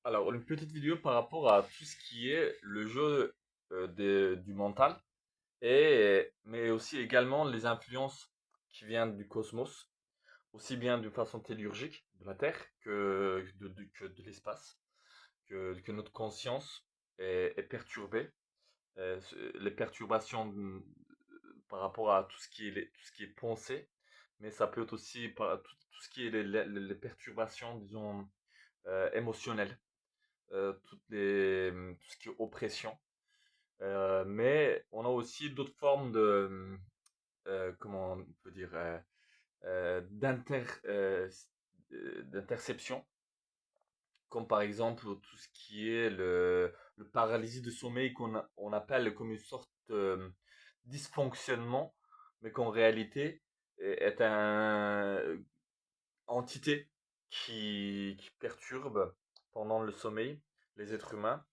Alors, une petite vidéo par rapport à tout ce qui est le jeu du mental, mais aussi également les influences qui viennent du cosmos, aussi bien d'une façon tellurgique de la Terre que de l'espace, que notre conscience est perturbée, les perturbations par rapport à tout ce qui est, tout ce qui est pensée, mais ça peut être aussi tout ce qui est les perturbations, disons, émotionnelles, tout ce qui est oppression. Mais on a aussi d'autres formes comment on peut dire, d'interception, comme par exemple tout ce qui est le paralysie de sommeil on appelle comme une sorte de dysfonctionnement, mais qu'en réalité est un entité qui perturbe pendant le sommeil les êtres humains.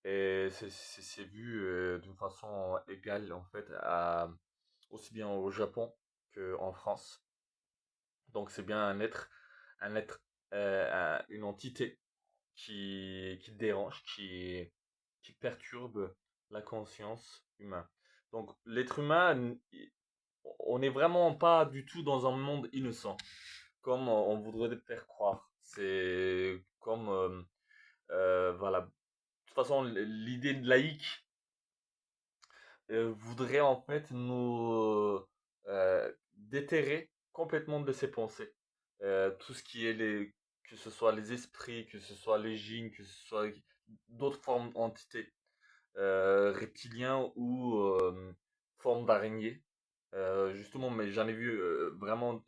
Et c'est vu d'une façon égale en fait aussi bien au Japon qu'en France. Donc c'est bien un être, une entité qui dérange, qui perturbe la conscience humaine. Donc l'être humain, on n'est vraiment pas du tout dans un monde innocent, comme on voudrait le faire croire. C'est comme, voilà. De toute façon, l'idée de laïque voudrait en fait nous déterrer complètement de ses pensées. Tout ce qui est que ce soit les esprits, que ce soit les djinns, que ce soit d'autres formes d'entités, reptiliens ou formes d'araignées. Justement, mais j'en ai vu vraiment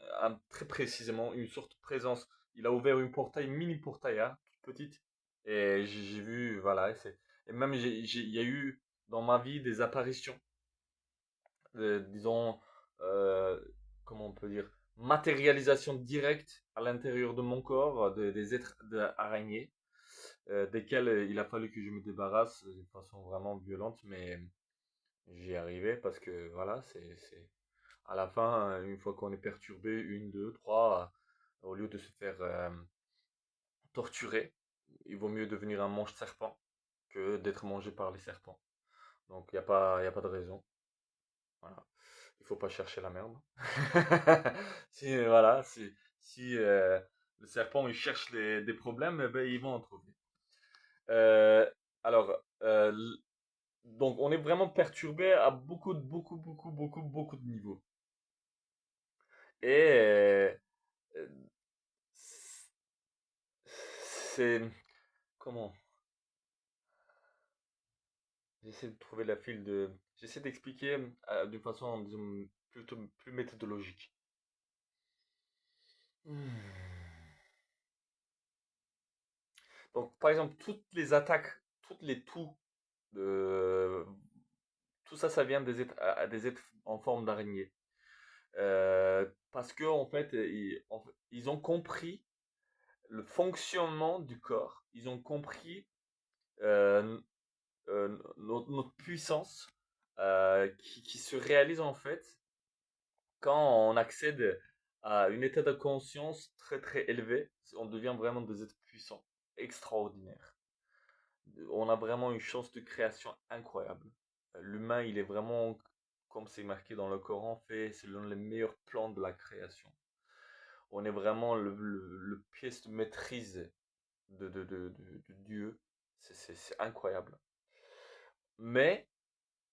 très précisément une sorte de présence. Il a ouvert une portail, une mini portail, hein, toute petite. Et j'ai vu, voilà, et même il y a eu dans ma vie des apparitions, disons, euh, comment on peut dire, matérialisation directe à l'intérieur de mon corps des êtres araignées, desquels il a fallu que je me débarrasse de façon vraiment violente, mais j'y arrivais parce que voilà, à la fin, une fois qu'on est perturbé, une, deux, trois, au lieu de se faire torturer, il vaut mieux devenir un mange-serpent que d'être mangé par les serpents. Donc il y a pas de raison. Voilà. Il faut pas chercher la merde. Si, voilà, si le serpent il cherche des problèmes, eh ben, ils vont en trouver. Euh, alors, donc on est vraiment perturbé à beaucoup de niveaux. Et euh, c'est comment? J'essaie de trouver la file de. J'essaie d'expliquer d'une façon, disons, plutôt plus méthodologique. Hmm. Donc, par exemple, toutes les attaques, toutes les toux, de... tout ça, ça vient des êtres en forme d'araignée. Parce que en fait, ils ont compris le fonctionnement du corps. Ils ont compris euh, notre puissance qui se réalise en fait quand on accède à un état de conscience très élevé. On devient vraiment des êtres puissants, extraordinaires. On a vraiment une chance de création incroyable. L'humain, il est vraiment, comme c'est marqué dans le Coran, fait selon les meilleurs plans de la création. On est vraiment le pièce de maîtrise de Dieu. C'est incroyable. Mais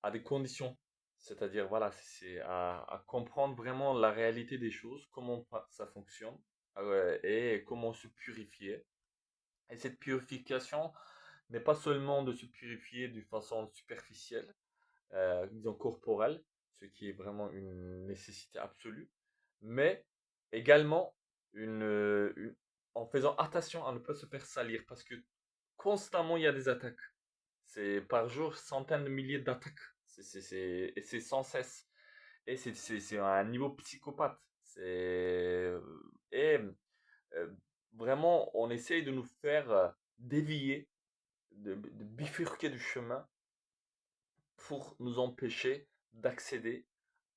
à des conditions. C'est-à-dire, voilà, c'est à comprendre vraiment la réalité des choses, comment ça fonctionne, et comment se purifier. Et cette purification n'est pas seulement de se purifier d'une façon superficielle, disons corporelle, ce qui est vraiment une nécessité absolue, mais également en faisant attention à ne pas se faire salir, parce que constamment il y a des attaques. C'est par jour centaines de milliers d'attaques. Et c'est sans cesse. Et c'est à un niveau psychopathe. Et euh, vraiment, on essaye de nous faire dévier, de bifurquer du chemin pour nous empêcher d'accéder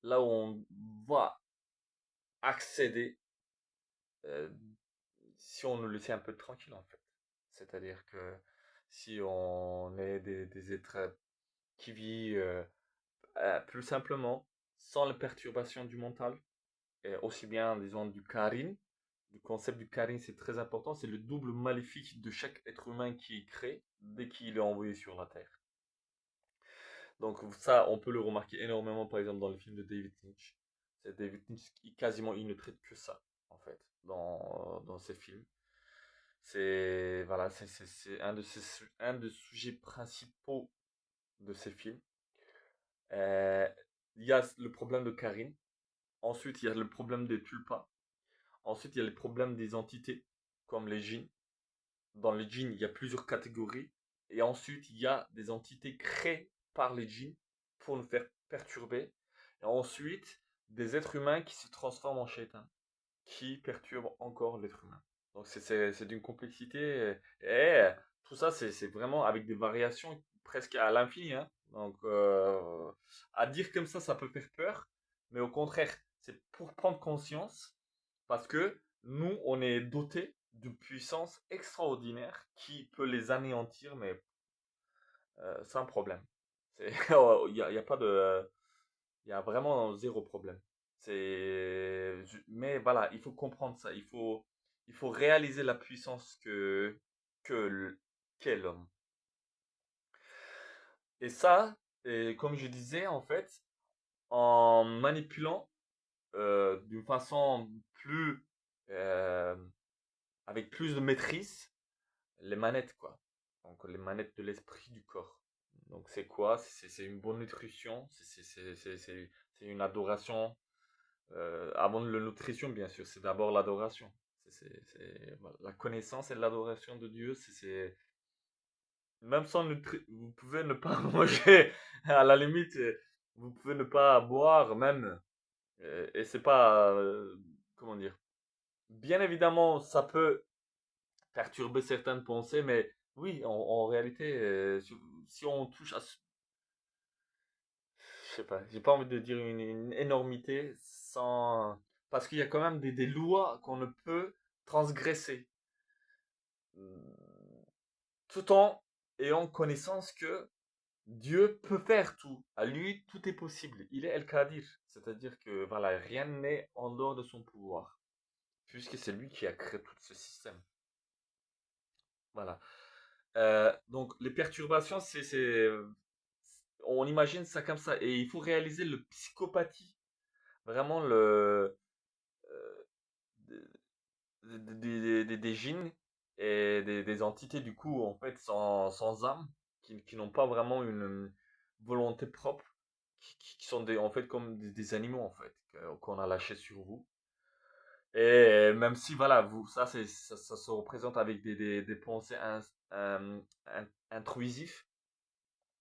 là où on va accéder euh, si on nous laissait un peu tranquille en fait. C'est-à-dire que si on est des êtres qui vivent plus simplement, sans les perturbations du mental, et aussi bien, disons, du karin. Le concept du karin, c'est très important. C'est le double maléfique de chaque être humain qui est créé dès qu'il est envoyé sur la Terre. Donc ça, on peut le remarquer énormément, par exemple, dans le film de David Lynch. C'est David Lynch qui quasiment il ne traite que ça, en fait, dans ses films. C'est voilà, c'est un des sujets principaux de ses films. Euh, Il y a le problème de Karine. Ensuite, il y a le problème des tulpas. Ensuite, il y a les problèmes des entités, comme les djinns. Dans les djinns, il y a plusieurs catégories. Et ensuite, il y a des entités créées par les djinns pour nous faire perturber. Et ensuite, des êtres humains qui se transforment en shaitan, qui perturbent encore l'être humain. Donc c'est d'une complexité. Et tout ça, c'est vraiment avec des variations presque à l'infini. Hein. Donc à dire comme ça peut faire peur. Mais au contraire, c'est pour prendre conscience. Parce que nous, on est dotés d'une puissance extraordinaire qui peut les anéantir, mais sans problème. Il y a pas de, il y a vraiment zéro problème. Mais voilà, il faut comprendre ça. Il faut réaliser la puissance que qu'est l'homme. Et ça, et comme je disais, en fait, en manipulant d'une façon plus, euh, avec plus de maîtrise, les manettes, quoi. Donc les manettes de l'esprit du corps. Donc c'est quoi? C'est une bonne nutrition, c'est une adoration. Avant la nutrition, bien sûr, c'est d'abord l'adoration. Voilà, la connaissance et l'adoration de Dieu, même sans vous pouvez ne pas manger, à la limite, vous pouvez ne pas boire même, et c'est pas, comment dire, bien évidemment, ça peut perturber certaines pensées, mais oui, en réalité, si on touche à, je sais pas, j'ai pas envie de dire une énormité sans, parce qu'il y a quand même des lois qu'on ne peut transgresser, tout en ayant connaissance que Dieu peut faire tout. À lui, tout est possible. Il est El-Qadir, c'est-à-dire que voilà, rien n'est en dehors de son pouvoir, puisque c'est lui qui a créé tout ce système. Voilà. Donc les perturbations, on imagine ça comme ça, et il faut réaliser le psychopathie, vraiment euh, des djinns et des entités du coup en fait sans âme, qui n'ont pas vraiment une volonté propre, qui sont en fait comme des animaux en fait qu'on a lâchés sur vous. Et même si voilà, ça se représente avec des pensées intrusives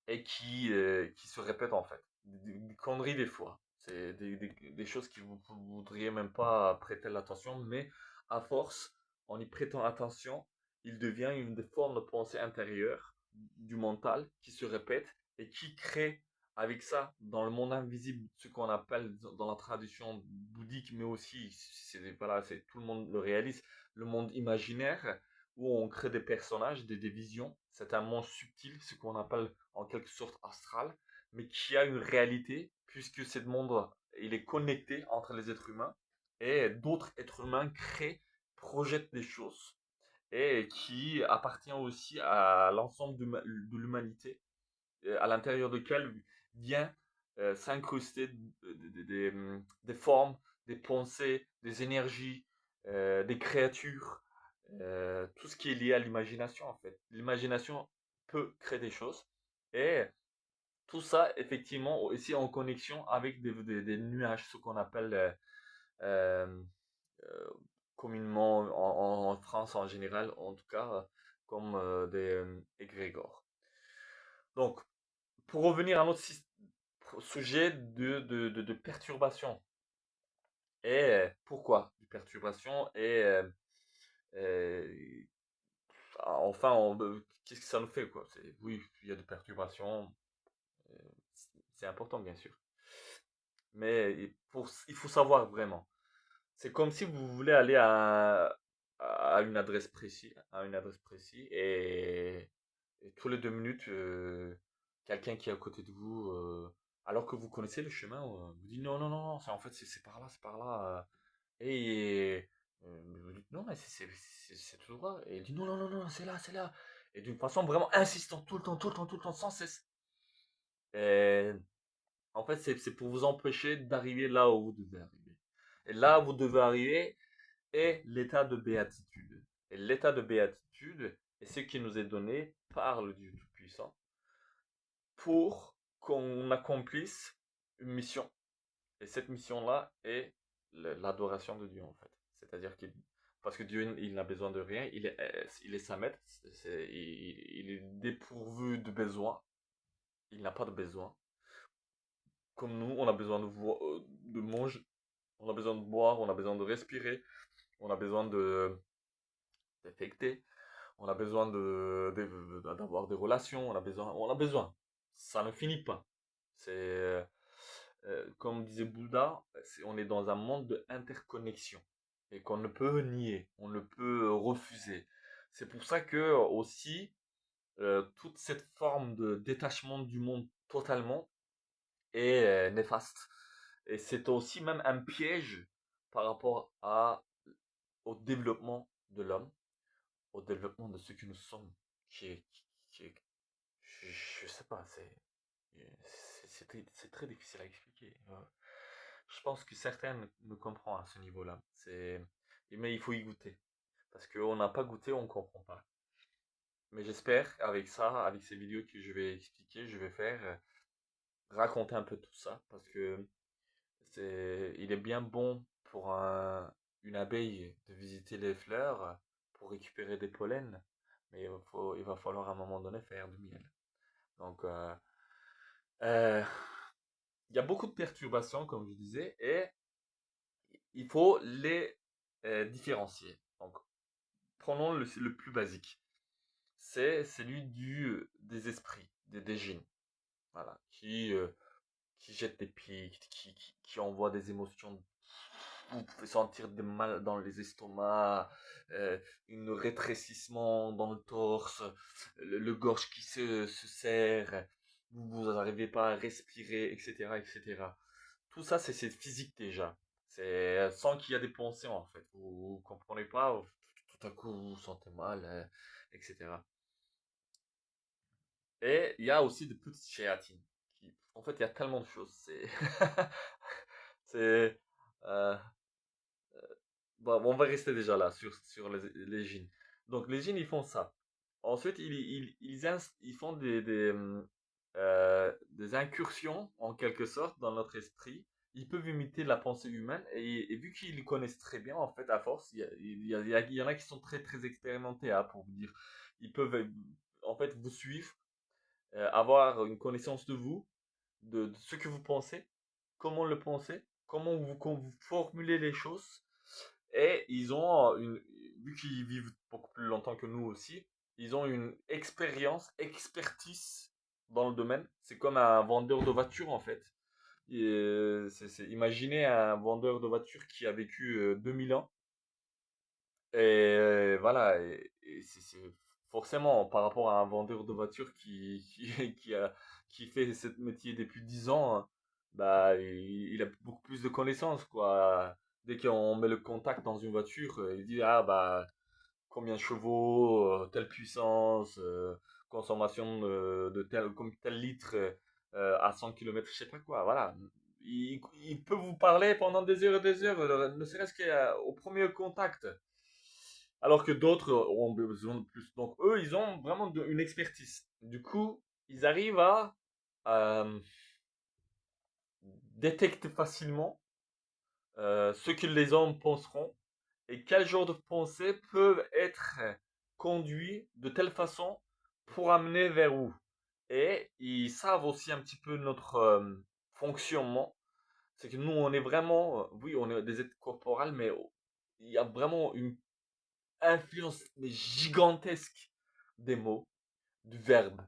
et qui se répètent en fait. Des conneries des fois. C'est des choses que vous voudriez même pas prêter l'attention, mais à force, en y prêtant attention, il devient une des formes de pensée intérieure du mental qui se répète et qui crée avec ça dans le monde invisible ce qu'on appelle dans la tradition bouddhique, mais aussi voilà, c'est tout le monde le réalise, le monde imaginaire où on crée des personnages, des visions. C'est un monde subtil, ce qu'on appelle en quelque sorte astral, mais qui a une réalité, puisque ce monde il est connecté entre les êtres humains, et d'autres êtres humains créent, projettent des choses, et qui appartient aussi à l'ensemble de l'humanité, à l'intérieur duquel vient s'incruster des formes, des pensées, des énergies, des créatures, tout ce qui est lié à l'imagination en fait. L'imagination peut créer des choses et tout ça effectivement aussi en connexion avec des nuages, ce qu'on appelle euh, euh, communément en France en général, en tout cas comme des égrégores. Donc, pour revenir à notre sujet de perturbation. Et pourquoi de perturbation et euh, enfin, qu'est-ce que ça nous fait quoi? Oui, il y a des perturbations, euh, c'est important bien sûr. Mais il faut savoir vraiment. C'est comme si vous voulez aller à une adresse précise, et tous les 2 minutes, quelqu'un qui est à côté de vous, alors que vous connaissez le chemin, vous dit non, non, non, non, en fait, c'est par là, c'est par là. Et vous dites non, mais c'est tout droit. Et il dit non, non, non, non, c'est là, c'est là. Et d'une façon vraiment insistante, tout le temps, tout le temps, tout le temps, sans cesse. Et en fait, c'est pour vous empêcher d'arriver là où vous devez arriver. Et là où vous devez arriver est l'état de béatitude. Et l'état de béatitude est ce qui nous est donné par le Dieu Tout-Puissant pour qu'on accomplisse une mission. Et cette mission-là est l'adoration de Dieu, en fait. C'est-à-dire qu'il, parce que Dieu, il n'a besoin de rien, il est sa maître, il est dépourvu de besoin, il n'a pas de besoin. Comme nous, on a besoin de manger, on a besoin de boire, on a besoin de respirer, on a besoin d'affecter, on a besoin d'avoir des relations, on a besoin. Ça ne finit pas. C'est, comme disait Bouddha, on est dans un monde d'interconnexion et qu'on ne peut nier, on ne peut refuser. C'est pour ça que aussi toute cette forme de détachement du monde totalement est néfaste. Et c'est aussi même un piège par rapport au développement de l'homme, au développement de ce que nous sommes, qui est- je sais pas, c'est très difficile à expliquer. Je pense que certains me comprennent à ce niveau-là. Mais il faut y goûter. Parce qu'on n'a pas goûté, on ne comprend pas. Mais j'espère, avec ça, avec ces vidéos que je vais expliquer, je vais faire, raconter un peu tout ça. Parce que il est bien bon pour une abeille de visiter les fleurs pour récupérer des pollens. Mais il va falloir à un moment donné faire du miel. Donc, euh, il y a beaucoup de perturbations, comme je disais, et il faut les différencier. Donc, prenons le plus basique. C'est celui des esprits, des djinns, voilà, qui jettent des pics, qui envoient des émotions. Vous pouvez sentir des mal dans les estomacs, un rétrécissement dans le torse, le gorge qui se serre, vous n'arrivez pas à respirer, etc., etc. Tout ça, c'est physique déjà. C'est sans qu'il y ait des pensées en fait. Vous comprenez pas, tout à coup vous vous sentez mal, etc. Et il y a aussi des petites shéatines. En fait, il y a tellement de choses. C'est, euh, bon, on va rester déjà là sur les djinns. Donc les djinns, ils font ça. Ensuite, ils font des incursions, en quelque sorte, dans notre esprit. Ils peuvent imiter la pensée humaine. Et vu qu'ils connaissent très bien, en fait, à force, il y en a qui sont très, très expérimentés, hein, pour vous dire. Ils peuvent, en fait, vous suivre, avoir une connaissance de vous, de ce que vous pensez, comment le pensez, quand vous formulez les choses. Et ils ont vu qu'ils vivent beaucoup plus longtemps que nous aussi, ils ont une expertise dans le domaine. C'est comme un vendeur de voitures en fait. Imaginez un vendeur de voitures qui a vécu 2000 ans. Et voilà, forcément par rapport à un vendeur de voitures qui fait ce métier depuis 10 ans, hein, bah, il a beaucoup plus de connaissances, quoi. Dès qu'on met le contact dans une voiture, il dit, ah, bah, combien de chevaux, telle puissance, consommation comme tel litre à 100 km, je sais pas quoi, voilà. Il peut vous parler pendant des heures, ne serait-ce qu'au premier contact. Alors que d'autres ont besoin de plus. Donc eux, ils ont vraiment une expertise. Du coup, ils arrivent à euh, détecter facilement ce que les hommes penseront et quel genre de pensées peuvent être conduits de telle façon pour amener vers où. Et ils savent aussi un petit peu notre fonctionnement. C'est que nous, on est vraiment, oui, on est des êtres corporels, mais il y a vraiment une influence gigantesque des mots, du verbe.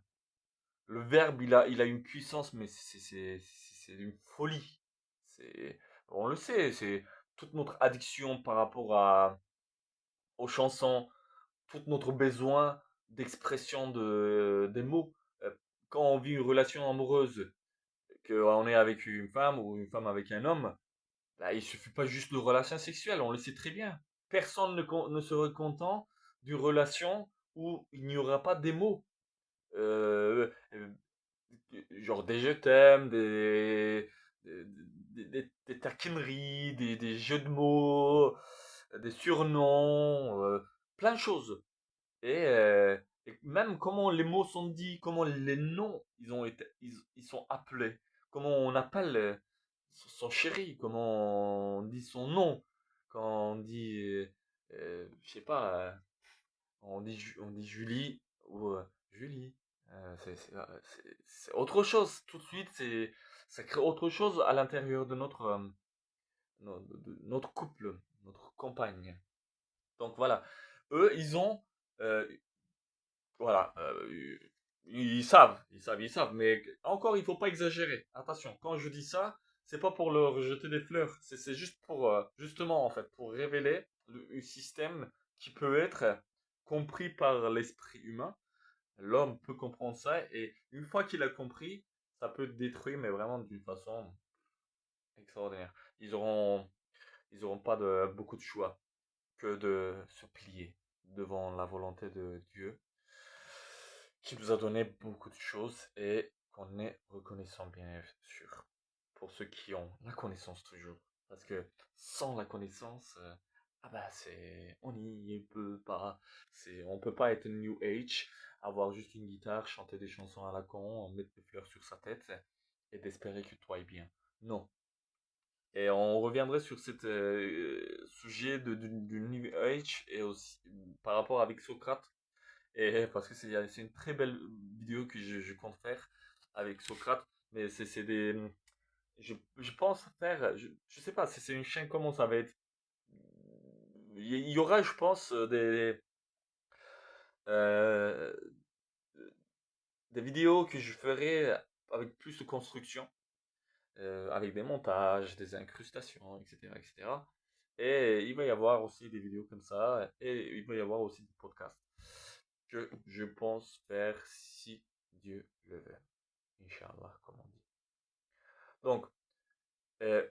Le verbe, il a une puissance, mais c'est une folie. C'est, on le sait, c'est toute notre addiction par rapport aux chansons, tout notre besoin d'expression des mots. Euh, Quand on vit une relation amoureuse, qu'on est avec une femme ou une femme avec un homme, bah, il suffit pas juste de relation sexuelle, on le sait très bien. Personne ne serait content d'une relation où il n'y aura pas des mots. Euh, euh, genre des je t'aime, des taquineries, des jeux de mots, des surnoms, plein de choses. Et même comment les mots sont dits, comment les noms ils sont appelés, comment on appelle son chéri, comment on dit son nom, quand on dit, je sais pas, on dit Julie ou Julie. C'est autre chose. Tout de suite, ça crée autre chose à l'intérieur de notre couple, notre compagne. Donc voilà, eux, ils ont, euh, voilà, ils savent, mais encore, il faut pas exagérer. Attention, quand je dis ça, c'est pas pour leur jeter des fleurs, c'est juste pour, justement, en fait, pour révéler un système qui peut être compris par l'esprit humain. L'homme peut comprendre ça, et une fois qu'il a compris, ça peut détruire, mais vraiment d'une façon extraordinaire. Ils auront pas beaucoup de choix que de se plier devant la volonté de Dieu qui nous a donné beaucoup de choses et qu'on est reconnaissant bien sûr pour ceux qui ont la connaissance toujours. Parce que sans la connaissance, ah bah on n'y peut pas. On peut pas être New Age, avoir juste une guitare, chanter des chansons à la con, mettre des fleurs sur sa tête et d'espérer que tout aille bien. Non. Et on reviendrait sur ce sujet du New Age et aussi par rapport avec Socrate et parce que c'est une très belle vidéo que je compte faire avec Socrate. Mais c'est des. Je pense faire. Je sais pas, c'est une chaîne, comment ça va être. Il y aura, je pense, euh, des vidéos que je ferai avec plus de construction, avec des montages, des incrustations, etc., etc. Et il va y avoir aussi des vidéos comme ça, et il va y avoir aussi des podcasts que je pense faire si Dieu le veut. Inch'Allah, comme on dit. Donc, euh,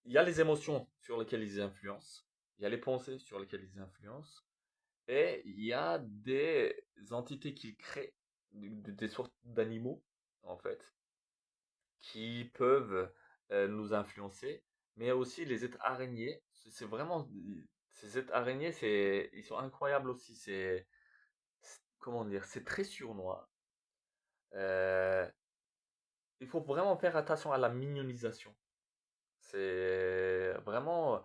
il y a les émotions sur lesquelles ils influencent, il y a les pensées sur lesquelles ils influencent, et il y a des entités qu'ils créent, des sortes d'animaux, en fait, qui peuvent nous influencer, mais aussi les êtres araignées. C'est vraiment, ces êtres araignées, ils sont incroyables aussi. Comment dire, c'est très sournois. Euh, il faut vraiment faire attention à la mignonisation. C'est vraiment,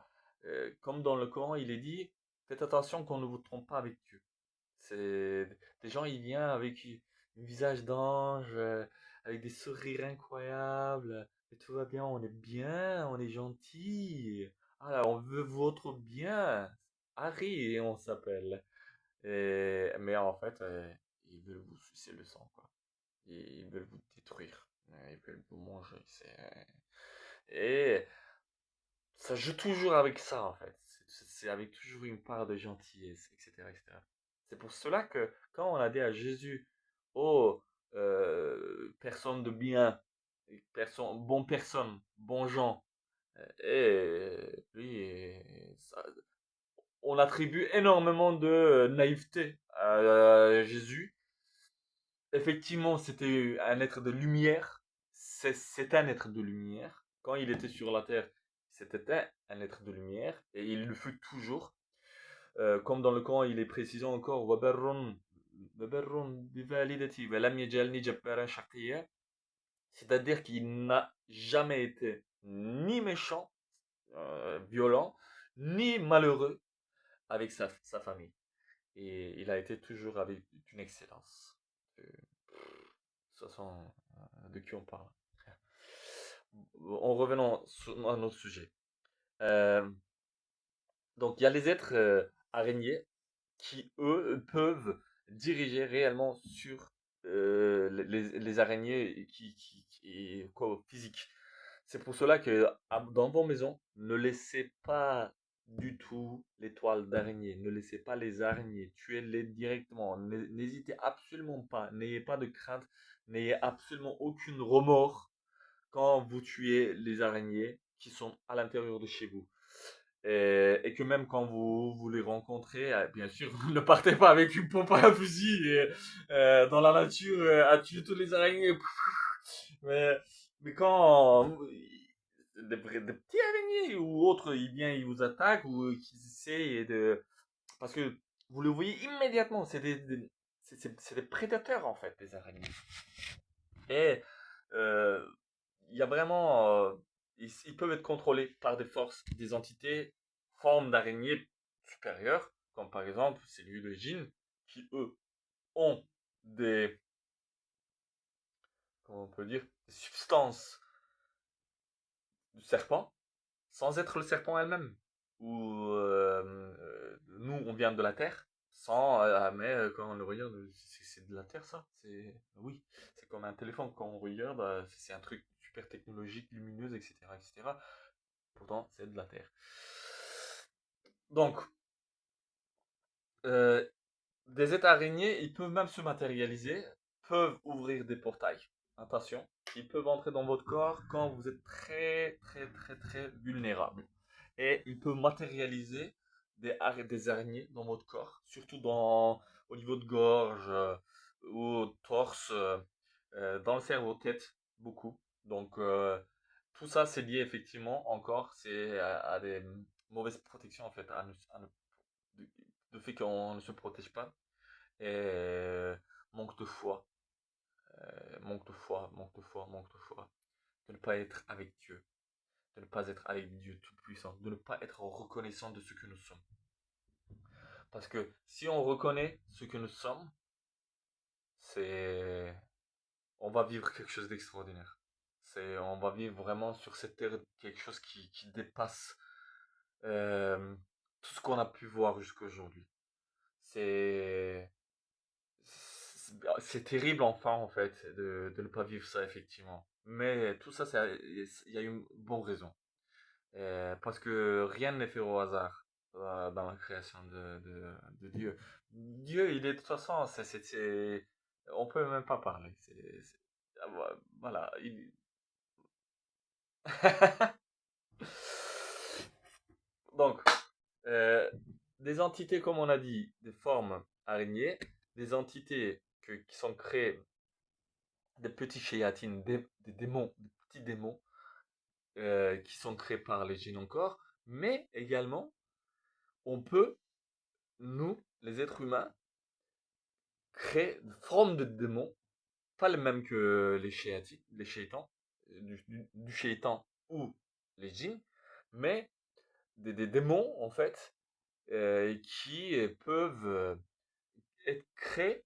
comme dans le Coran, il est dit, faites attention qu'on ne vous trompe pas avec Dieu. C'est des gens, ils viennent avec un visage d'ange, avec des sourires incroyables, et tout va bien, on est bien, on est gentil. Ah, on veut votre bien. Harry, on s'appelle. Mais en fait, ils veulent vous sucer le sang, quoi. Ils veulent vous détruire. Ils veulent vous manger. Et ça joue toujours avec ça, en fait. C'est avec toujours une part de gentillesse, etc., etc. C'est pour cela que quand on a dit à Jésus, oh, personne de bien, bon gens, et lui, on attribue énormément de naïveté à Jésus. Effectivement, c'était un être de lumière. C'est un être de lumière. Quand il était sur la terre, c'était un être de lumière et il le fut toujours. Comme dans le Coran, il est précisé encore c'est-à-dire qu'il n'a jamais été ni méchant, violent, ni malheureux avec sa famille. Et il a été toujours avec une excellence. De toute façon, de qui on parle. En revenant à notre sujet. Euh, donc, il y a les êtres araignées qui, eux, peuvent diriger réellement sur les araignées quoi, physiques. C'est pour cela que dans vos maisons, ne laissez pas du tout les toiles d'araignée. Ne laissez pas les araignées. Tuez-les directement. N'hésitez absolument pas. N'ayez pas de crainte. N'ayez absolument aucune remords quand vous tuez les araignées qui sont à l'intérieur de chez vous. Et que même quand vous les rencontrez, bien sûr, ne partez pas avec une pompe à un fusil dans la nature à tuer tous les araignées. Mais, mais quand des petits araignées ou autres, ils vous attaquent ou qu'ils essayent de... Parce que vous le voyez immédiatement, c'est des prédateurs en fait, les araignées. Et euh, il y a vraiment... ils peuvent être contrôlés par des forces, des entités, formes d'araignées supérieures, comme par exemple celui de Jin, qui eux ont des... Comment on peut dire? Des substances du serpent, sans être le serpent elle-même. Ou nous, on vient de la Terre, sans, mais quand on le regarde, c'est de la Terre ça. Oui, c'est comme un téléphone quand on regarde, c'est un truc super technologique, lumineux, etc., etc. Pourtant, c'est de la Terre. Donc, euh, des êtres araignées, ils peuvent même se matérialiser, peuvent ouvrir des portails. Attention, ils peuvent entrer dans votre corps quand vous êtes très, très, très, très vulnérable. Et ils peuvent matérialiser des araignées dans votre corps, surtout au niveau de gorge, au torse, dans le cerveau, tête, beaucoup. Donc, tout ça, c'est lié effectivement encore, c'est à des mauvaises protections en fait, de, de fait qu'on ne se protège pas et manque de foi, manque de foi, manque de foi, manque de foi, de ne pas être avec Dieu, de ne pas être avec Dieu Tout-Puissant, de ne pas être reconnaissant de ce que nous sommes. Parce que si on reconnaît ce que nous sommes, c'est, on va vivre quelque chose d'extraordinaire. On va vivre vraiment sur cette terre quelque chose qui dépasse euh, tout ce qu'on a pu voir jusqu'à aujourd'hui. C'est, c'est terrible enfin en fait de ne pas vivre ça effectivement. Mais tout ça, il y a une bonne raison. Parce que rien n'est fait au hasard dans la création de Dieu. Dieu, il est de toute façon, on peut même pas parler. Voilà. Donc, euh, des entités, comme on a dit, des formes araignées, des entités qui sont créées, des petits chéatines, des démons, des petits démons qui sont créés par les djinns encore, mais également, on peut, nous, les êtres humains, créer une forme de démons, pas les mêmes que les chétans, du chétan ou les djinns, mais des démons, en fait, qui peuvent être créés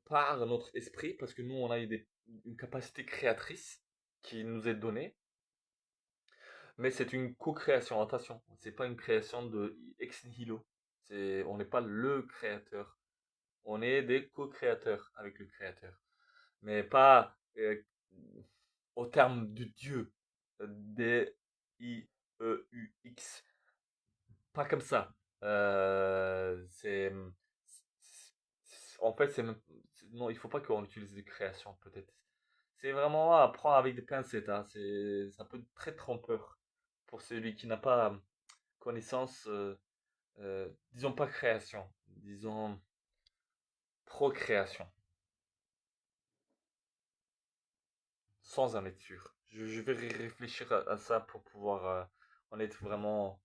par notre esprit, parce que nous, on a une capacité créatrice qui nous est donnée, mais c'est une co-création, attention, c'est pas une création de ex nihilo. On n'est pas le créateur, on est des co-créateurs avec le créateur, mais pas au terme de Dieu, D-I-E-U-X, pas comme ça. En fait, non, il faut pas qu'on utilise des créations, peut-être. C'est vraiment à prendre avec des pincettes, hein. Ça peut être très trompeur pour celui qui n'a pas connaissance, disons pas création, disons procréation, sans en être sûr. Je vais réfléchir à ça pour pouvoir en être vraiment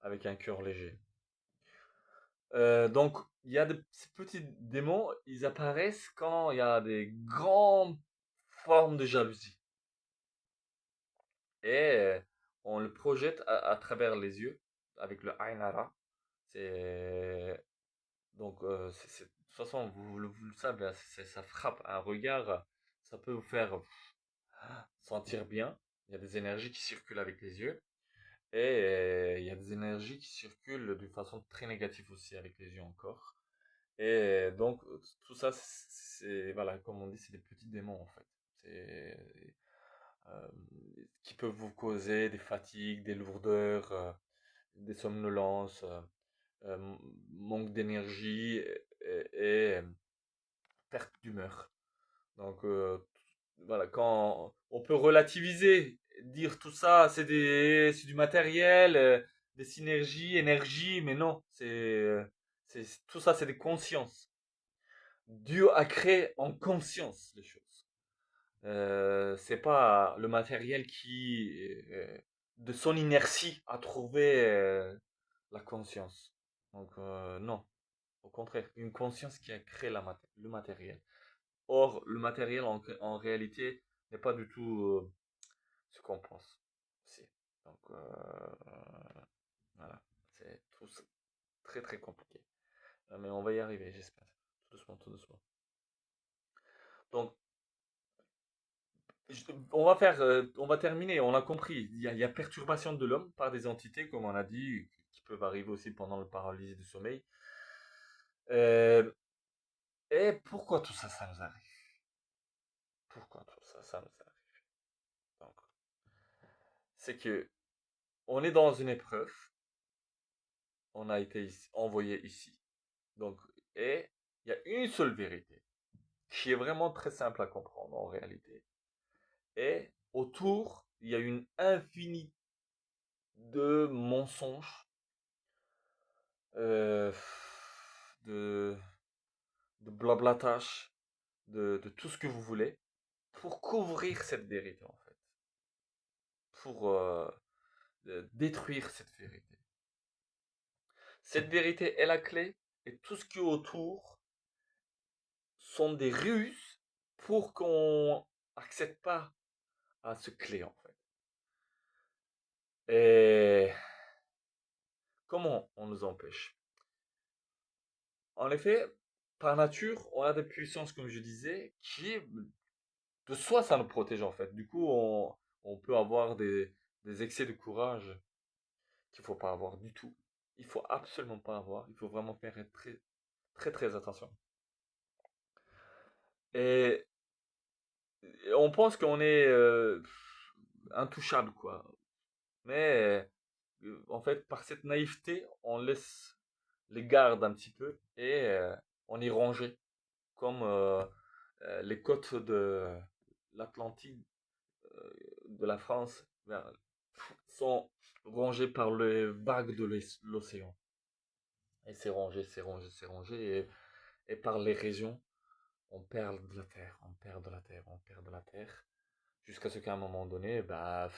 avec un cœur léger. Donc, il y a ces petits démons, ils apparaissent quand il y a des grandes formes de jalousie. Et on le projette à travers les yeux, avec le Ainara. C'est Donc, de toute façon, vous le savez, hein, ça frappe un regard, ça peut vous faire sentir bien. Il y a des énergies qui circulent avec les yeux. Et il y a des énergies qui circulent d'une façon très négative aussi avec les yeux encore. Et donc, tout ça, voilà, comme on dit, c'est des petits démons en fait. C'est, euh, qui peuvent vous causer des fatigues, des lourdeurs, des somnolences, manque d'énergie et perte d'humeur. Donc voilà, quand on peut relativiser, dire tout ça, c'est du matériel, des synergies, énergie, mais non, tout ça, c'est des consciences. Dieu a créé en conscience les choses. C'est pas le matériel qui, de son inertie, a trouvé la conscience. Donc non, au contraire, une conscience qui a créé le matériel. Or, le matériel en réalité n'est pas du tout ce qu'on pense. C'est. Donc voilà, c'est très très compliqué. Mais on va y arriver, j'espère. Tout doucement, tout doucement. Donc on va terminer. On a compris. Il y a perturbation de l'homme par des entités, comme on a dit, qui peuvent arriver aussi pendant le paralysie du sommeil. Euh, et pourquoi tout ça, ça nous arrive? Pourquoi tout ça, ça nous arrive? Donc, c'est que on est dans une épreuve. On a été envoyé ici. Donc, et il y a une seule vérité qui est vraiment très simple à comprendre en réalité. Et autour, il y a une infinité de mensonges, euh, de, de blablatage, de tout ce que vous voulez, pour couvrir cette vérité en fait, pour détruire cette vérité. Cette vérité est la clé et tout ce qui est autour sont des ruses pour qu'on n'accède pas à ce clé en fait. Et comment on nous empêche? En effet, par nature, on a des puissances, comme je disais, qui de soi, ça nous protège en fait. Du coup, on peut avoir des excès de courage qu'il faut pas avoir du tout. Il faut absolument pas avoir. Il faut vraiment faire très, très, très attention. Et, et on pense qu'on est intouchable, quoi. Mais en fait, par cette naïveté, on laisse les gardes un petit peu et on est rangé comme les côtes de l'Atlantide, de la France, sont rongées par les vagues de l'océan. Et c'est rangé, c'est rangé, c'est rangé. Et par les régions, on perd de la terre, on perd de la terre, on perd de la terre. Jusqu'à ce qu'à un moment donné, bah,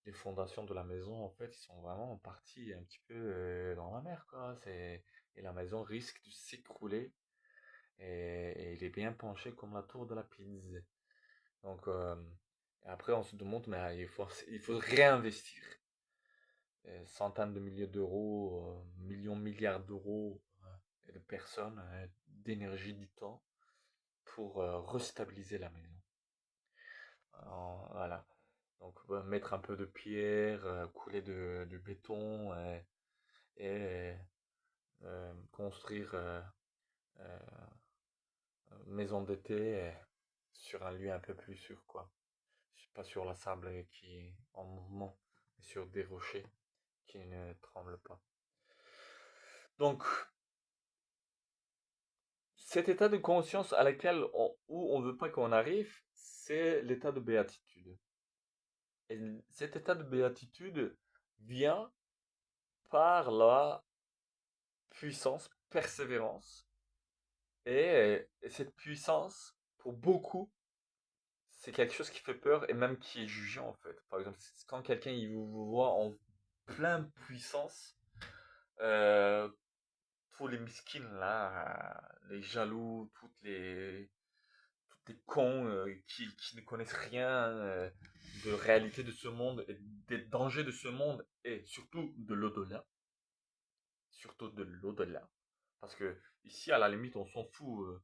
les fondations de la maison, en fait, ils sont vraiment partis un petit peu dans la mer, quoi. Et la maison risque de s'écrouler. Et il est bien penché comme la tour de la Pise. Donc, et après, on se demande, mais il faut réinvestir. Centaines de milliers d'euros, millions, milliards d'euros, et de personnes, d'énergie, du temps, pour restabiliser la maison. Voilà. Donc, mettre un peu de pierre, couler de béton et construire euh, une maison d'été sur un lieu un peu plus sûr, quoi. Pas sur la sable qui est en mouvement, mais sur des rochers qui ne tremblent pas. Donc, cet état de conscience à laquelle où on ne veut pas qu'on arrive, c'est l'état de béatitude. Et cet état de béatitude vient par la puissance, persévérance. Et cette puissance, pour beaucoup, c'est quelque chose qui fait peur et même qui est jugé en fait. Par exemple, quand quelqu'un il vous voit en pleine puissance, euh, tous les miskins là, les jaloux, toutes les cons qui ne connaissent rien de réalité de ce monde et des dangers de ce monde et surtout de l'au-delà. Surtout de l'au-delà. Parce que ici, à la limite, on s'en fout.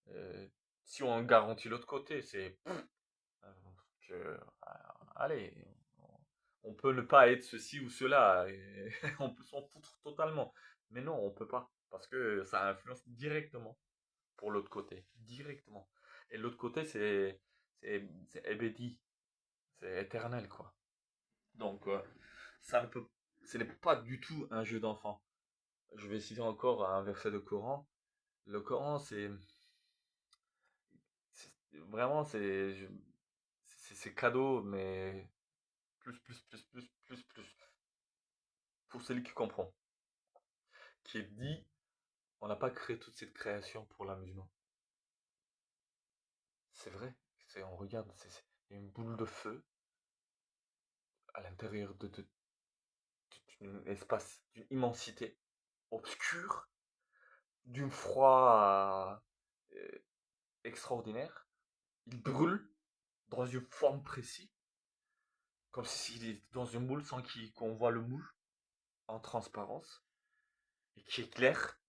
Euh, si on garantit l'autre côté, c'est. Allez, on peut ne pas être ceci ou cela. Et on peut s'en foutre totalement. Mais non, on peut pas. Parce que ça influence directement pour l'autre côté. Directement. Et l'autre côté, c'est Ebedi. C'est éternel, quoi. Donc, ça ne peut. ce n'est pas du tout un jeu d'enfant. Je vais citer encore un verset de Coran. Le Coran, vraiment, c'est cadeau, mais plus, pour celui qui comprend. Qui est dit, on n'a pas créé toute cette création pour l'amusement. C'est vrai, on regarde, il y a une boule de feu à l'intérieur d'un espace, d'une immensité obscure, d'un froid extraordinaire. Il brûle dans une forme précise, comme s'il est dans une boule sans qu'on voit le moule en transparence, et qui éclaire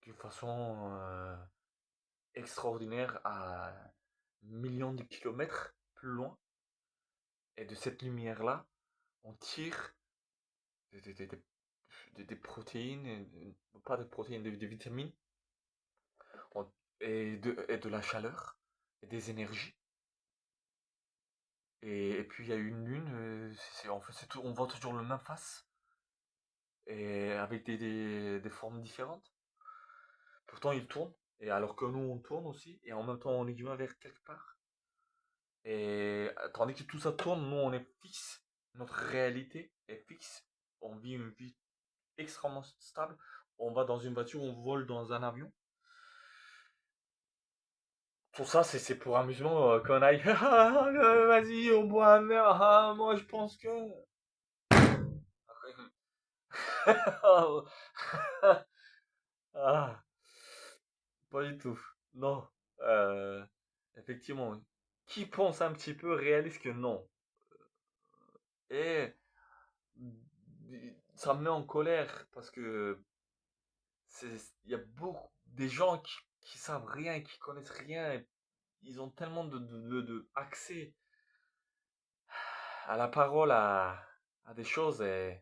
d'une façon extraordinaire à millions de kilomètres plus loin. Et de cette lumière-là, on tire des, des- des- des protéines, pas des protéines, des vitamines, on- et de la chaleur, et des énergies. Et puis il y a une lune, en fait, on voit toujours le même face, et avec des formes différentes. Pourtant, il tourne, et alors que nous, on tourne aussi, et en même temps, on est humain vers quelque part. Et tandis que tout ça tourne, nous, on est fixe. Notre réalité est fixe. On vit une vie extrêmement stable. On va dans une voiture, on vole dans un avion. Tout ça, c'est pour amusement qu'on aille. Vas-y, on boit un verre. Ah, moi, je pense que. Ah, pas du tout. Non. Euh, Effectivement. Qui pense un petit peu réalise que non. Et ça me met en colère parce que il y a beaucoup des gens qui savent rien, qui connaissent rien. Et ils ont tellement de accès à la parole, à des choses. Et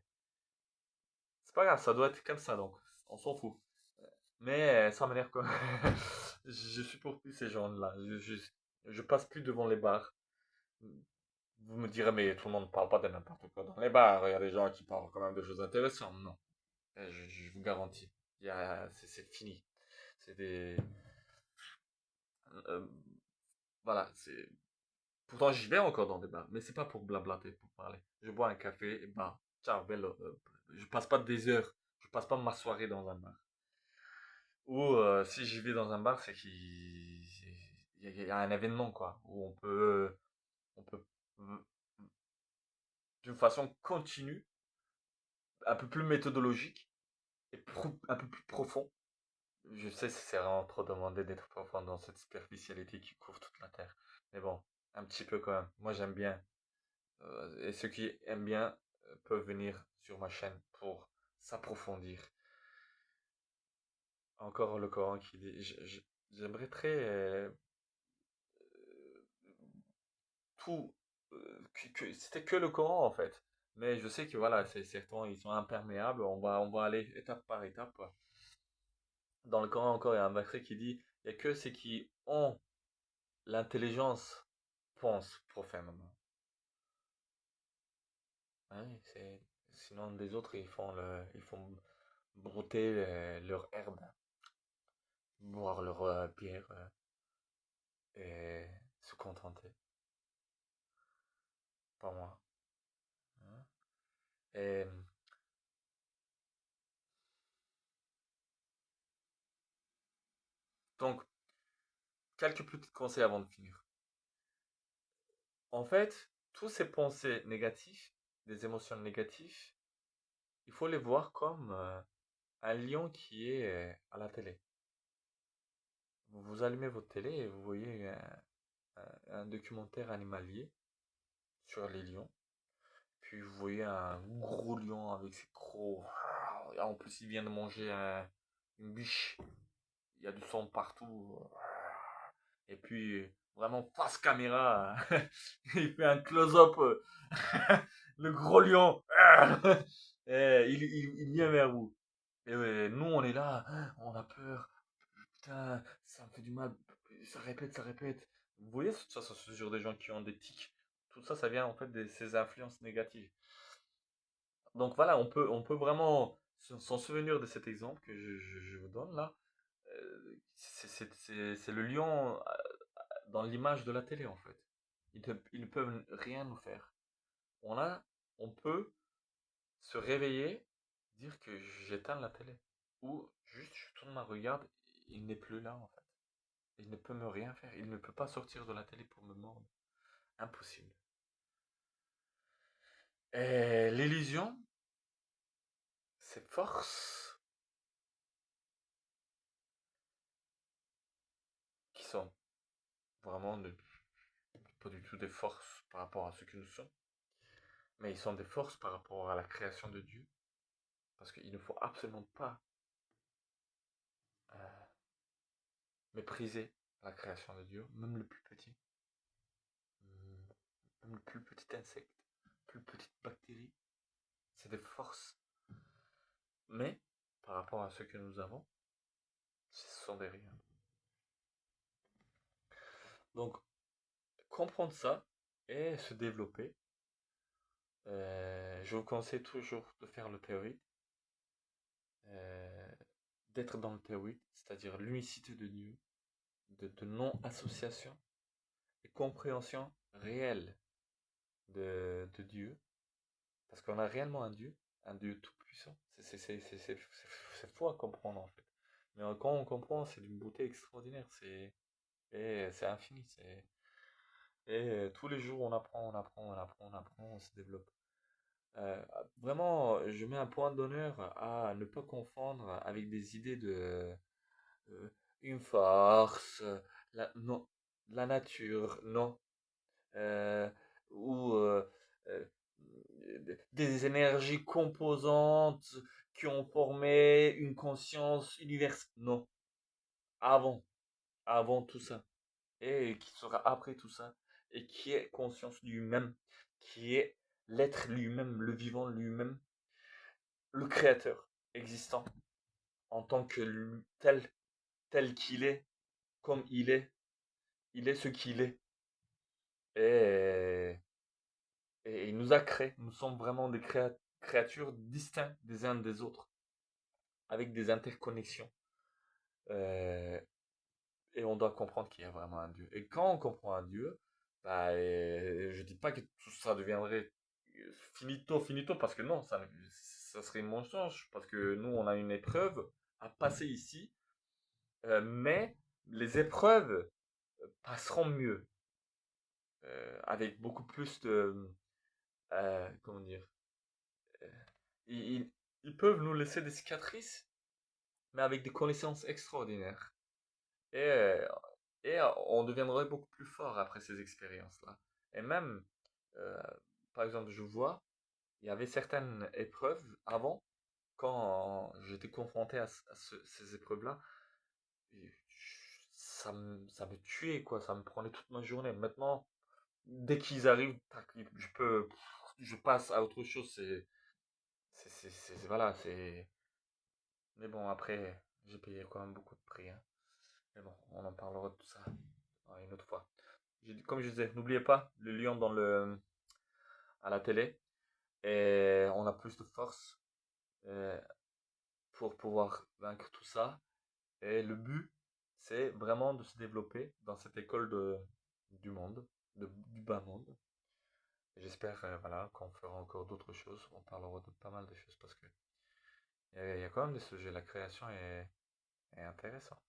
c'est pas grave, ça doit être comme ça, donc on s'en fout. Mais ça m'énerve quoi. Je supporte plus ces gens-là. Je passe plus devant les bars. Vous me direz, mais tout le monde ne parle pas de n'importe quoi dans les bars. Il y a des gens qui parlent quand même de choses intéressantes. Non, je vous garantis. C'est fini. C'est des. euh, voilà, c'est. Pourtant, j'y vais encore dans des bars, mais c'est pas pour blablater, pour parler. Je bois un café et bah, ciao, bello. Je passe pas des heures, je passe pas ma soirée dans un bar. Ou si j'y vais dans un bar, c'est qu'il y a un événement, quoi, où on peut, d'une façon continue, un peu plus méthodologique et un peu plus profond. Je sais, c'est vraiment trop demandé d'être profond dans cette superficialité qui couvre toute la Terre. Mais bon, un petit peu quand même. Moi, j'aime bien. Et ceux qui aiment bien peuvent venir sur ma chaîne pour s'approfondir. Encore le Coran qui dit. J'aimerais très tout. C'était que le Coran en fait. Mais je sais que voilà, certains ils sont imperméables. On va aller étape par étape. Dans le Coran encore, il y a un verset qui dit il n'y a que ceux qui ont l'intelligence pensent profondément. Ah oui, sinon les autres ils font brouter leur herbe, boire leur bière et se contenter. Pas moi. Hein. Et donc, quelques petits conseils avant de finir. En fait, tous ces pensées négatives, des émotions négatives, il faut les voir comme un lion qui est à la télé. Vous allumez votre télé et vous voyez un documentaire animalier sur les lions. Puis vous voyez un gros lion avec ses crocs. En plus, il vient de manger une biche. Il y a du sang partout. Et puis, vraiment, face caméra, il fait un close-up. Le gros lion. Et il vient vers vous. Et ouais, nous, on est là. On a peur. Putain, ça me fait du mal. Ça répète, ça répète. Vous voyez, ça, ce genre de gens qui ont des tics. Tout ça, ça vient en fait de ces influences négatives. Donc voilà, on peut vraiment s'en souvenir de cet exemple que je vous donne là. C'est le lion dans l'image de la télé en fait. Ils ne peuvent rien nous faire. On a, on peut se réveiller, dire que j'éteins la télé. Ou juste je tourne ma regarde, il n'est plus là en fait. Il ne peut me rien faire. Il ne peut pas sortir de la télé pour me mordre. Impossible. Et l'illusion, ces forces qui sont vraiment pas du tout des forces par rapport à ce que nous sommes, mais ils sont des forces par rapport à la création de Dieu. Parce qu'il ne faut absolument pas euh, mépriser la création de Dieu, même le plus petit, même le plus petit insecte, plus petite bactérie. C'est des forces. Mais par rapport à ce que nous avons, ce sont des rien. Donc, comprendre ça et se développer, je vous conseille toujours de faire le théorie, euh, d'être dans le théorie, c'est-à-dire l'unicité de Dieu, de non-association et compréhension réelle de Dieu, parce qu'on a réellement un Dieu tout-puissant. C'est fou à comprendre en fait. Mais quand on comprend, c'est d'une beauté extraordinaire, c'est infini. Et tous les jours, on apprend, on apprend, on apprend, on apprend, on se développe. Euh, Vraiment, je mets un point d'honneur à ne pas confondre avec des idées de euh, une force, non, la nature, non, euh, ou euh, des énergies composantes qui ont formé une conscience universelle, non, avant, avant tout ça, et qui sera après tout ça, et qui est conscience lui-même, qui est l'être lui-même, le vivant lui-même, le créateur existant en tant que tel qu'il est, comme il est ce qu'il est. Et, et il nous a créés. Nous sommes vraiment des créatures distinctes des uns des autres, avec des interconnexions. Euh, et on doit comprendre qu'il y a vraiment un Dieu. Et quand on comprend un Dieu, bah, je dis pas que tout ça deviendrait finito, finito, parce que non, ça serait une mensonge, parce que nous, on a une épreuve à passer ici, mais les épreuves passeront mieux, avec beaucoup plus de, comment dire, euh, ils, ils peuvent nous laisser des cicatrices, mais avec des connaissances extraordinaires. Et, euh, et on deviendrait beaucoup plus fort après ces expériences-là. Et même, euh, par exemple, je vois, il y avait certaines épreuves avant, quand j'étais confronté ces épreuves-là, ça me tuait, quoi, ça me prenait toute ma journée. Maintenant, dès qu'ils arrivent, tac, je passe à autre chose, voilà, c'est. Mais bon, après, j'ai payé quand même beaucoup de prix, hein. Mais bon, on en parlera de tout ça une autre fois. Comme je disais, n'oubliez pas le lion à la télé. Et on a plus de force euh, pour pouvoir vaincre tout ça. Et le but, c'est vraiment de se développer dans cette école du monde, du bas monde. J'espère voilà, qu'on fera encore d'autres choses. On parlera de pas mal de choses parce que il y a quand même des sujets. La création est intéressante.